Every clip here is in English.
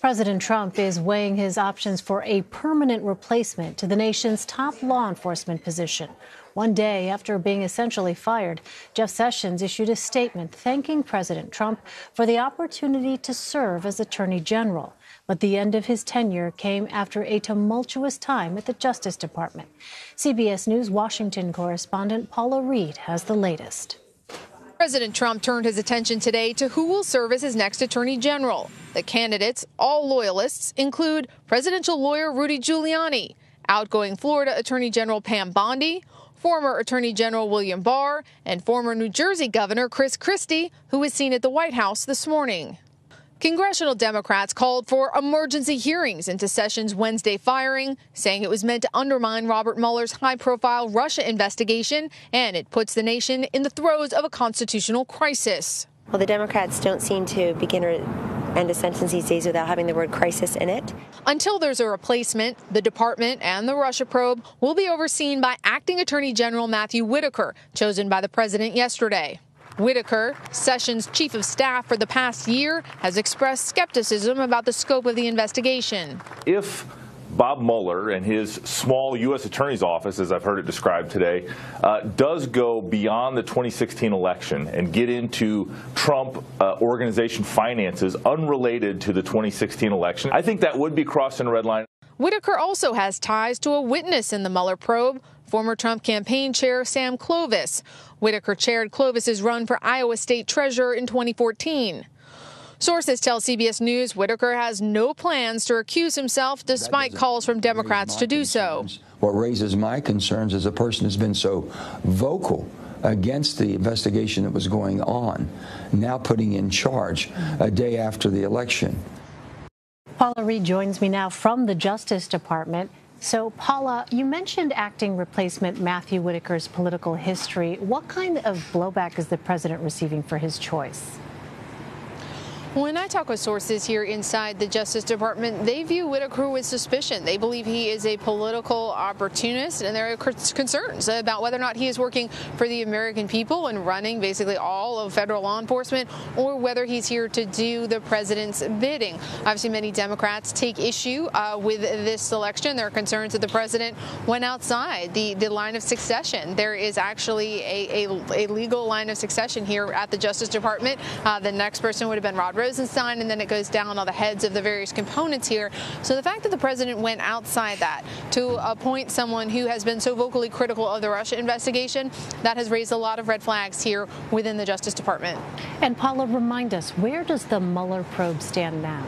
President Trump is weighing his options for a permanent replacement to the nation's top law enforcement position. One day after being essentially fired, Jeff Sessions issued a statement thanking President Trump for the opportunity to serve as Attorney General. But the end of his tenure came after a tumultuous time at the Justice Department. CBS News Washington correspondent Paula Reid has the latest. President Trump turned his attention today to who will serve as his next attorney general. The candidates, all loyalists, include presidential lawyer Rudy Giuliani, outgoing Florida Attorney General Pam Bondi, former Attorney General William Barr, and former New Jersey Governor Chris Christie, who was seen at the White House this morning. Congressional Democrats called for emergency hearings into Sessions' Wednesday firing, saying it was meant to undermine Robert Mueller's high-profile Russia investigation, and it puts the nation in the throes of a constitutional crisis. Well, the Democrats don't seem to begin or end a sentence these days without having the word crisis in it. Until there's a replacement, the department and the Russia probe will be overseen by Acting Attorney General Matthew Whitaker, chosen by the president yesterday. Whitaker, Sessions' chief of staff for the past year, has expressed skepticism about the scope of the investigation. If Bob Mueller and his small U.S. Attorney's Office, as I've heard it described today, does go beyond the 2016 election and get into Trump organization finances unrelated to the 2016 election, I think that would be crossing a red line. Whitaker also has ties to a witness in the Mueller probe, former Trump campaign chair Sam Clovis. Whitaker chaired Clovis's run for Iowa State Treasurer in 2014. Sources tell CBS News Whitaker has no plans to recuse himself, despite calls from Democrats to do so. What raises my concerns is a person who's been so vocal against the investigation that was going on, now putting in charge a day after the election. Paula Reid joins me now from the Justice Department. So, Paula, you mentioned acting replacement Matthew Whitaker's political history. What kind of blowback is the president receiving for his choice? When I talk with sources here inside the Justice Department, they view Whitaker with suspicion. They believe he is a political opportunist, and there are concerns about whether or not he is working for the American people and running basically all of federal law enforcement, or whether he's here to do the president's bidding. Obviously, many Democrats take issue with this selection. There are concerns that the president went outside the line of succession. There is actually a legal line of succession here at the Justice Department. The next person would have been Rod Rosenstein, and then it goes down all the heads of the various components here. So the fact that the president went outside that to appoint someone who has been so vocally critical of the Russia investigation, that has raised a lot of red flags here within the Justice Department. And Paula, remind us, where does the Mueller probe stand now?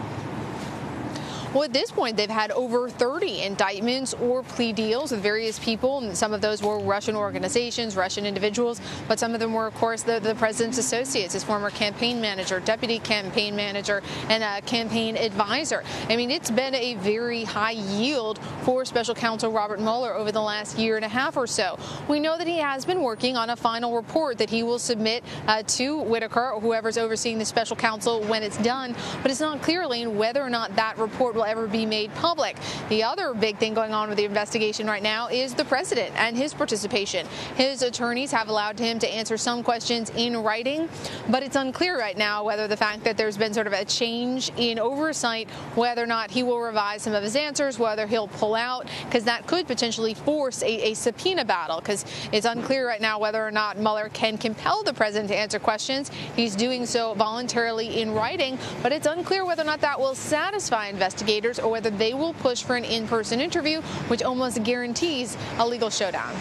Well, at this point, they've had over 30 indictments or plea deals with various people, and some of those were Russian organizations, Russian individuals, but some of them were, of course, the president's associates, his former campaign manager, deputy campaign manager, and a campaign advisor. I mean, it's been a very high yield for Special Counsel Robert Mueller over the last year and a half or so. We know that he has been working on a final report that he will submit to Whitaker or whoever's overseeing the special counsel when it's done, but it's not clear, Lane, whether or not that report will ever be made public. The other big thing going on with the investigation right now is the president and his participation. His attorneys have allowed him to answer some questions in writing, but it's unclear right now whether the fact that there's been sort of a change in oversight, whether or not he will revise some of his answers, whether he'll pull out, because that could potentially force a subpoena battle, because it's unclear right now whether or not Mueller can compel the president to answer questions. He's doing so voluntarily in writing, but it's unclear whether or not that will satisfy investigators or whether they will push for an in-person interview, which almost guarantees a legal showdown.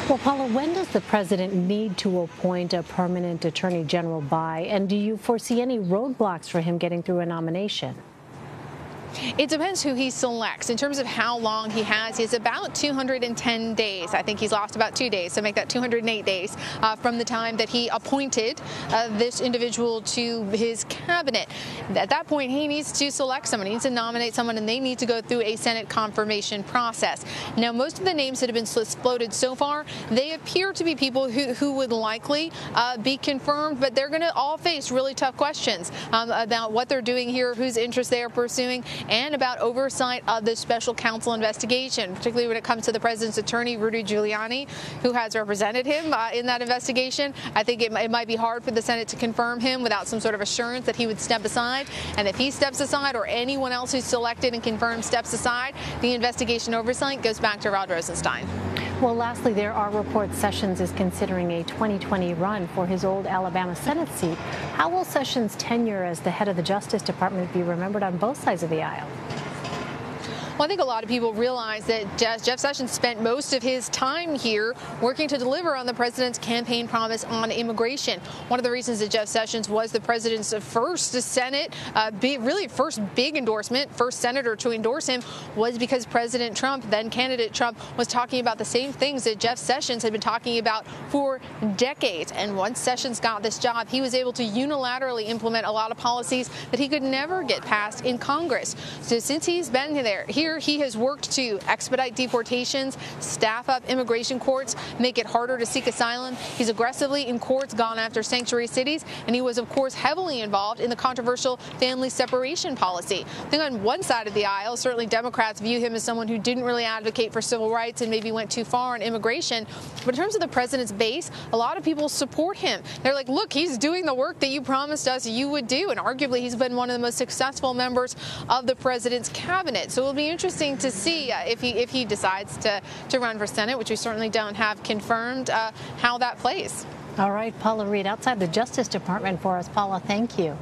Well, Paula, when does the president need to appoint a permanent attorney general by, and do you foresee any roadblocks for him getting through a nomination? It depends who he selects. In terms of how long he has about 210 days. I think he's lost about 2 days, so make that 208 days from the time that he appointed this individual to his cabinet. At that point, he needs to select someone. He needs to nominate someone, and they need to go through a Senate confirmation process. Now, most of the names that have been floated so far, they appear to be people who would likely be confirmed, but they're going to all face really tough questions about what they're doing here, whose interests they are pursuing, and about oversight of the special counsel investigation, particularly when it comes to the president's attorney, Rudy Giuliani, who has represented him in that investigation. I think it might be hard for the Senate to confirm him without some sort of assurance that he would step aside. And if he steps aside, or anyone else who's selected and confirmed steps aside, the investigation oversight goes back to Rod Rosenstein. Well, lastly, there are reports Sessions is considering a 2020 run for his old Alabama Senate seat. How will Sessions' tenure as the head of the Justice Department be remembered on both sides of the aisle? Well, I think a lot of people realize that Jeff Sessions spent most of his time here working to deliver on the president's campaign promise on immigration. One of the reasons that Jeff Sessions was the president's first Senate, really first big endorsement, first senator to endorse him, was because President Trump, then candidate Trump, was talking about the same things that Jeff Sessions had been talking about for decades. And once Sessions got this job, he was able to unilaterally implement a lot of policies that he could never get passed in Congress. So since he's been here, he has worked to expedite deportations, staff up immigration courts, make it harder to seek asylum. He's aggressively in courts gone after sanctuary cities, and he was, of course, heavily involved in the controversial family separation policy. I think on one side of the aisle, certainly Democrats view him as someone who didn't really advocate for civil rights and maybe went too far on immigration. But in terms of the president's base, a lot of people support him. They're like, look, he's doing the work that you promised us you would do. And arguably, he's been one of the most successful members of the president's cabinet. So it'll be interesting to see if he decides to run for Senate, which we certainly don't have confirmed, how that plays. All right, Paula Reid outside the Justice Department for us. Paula, thank you.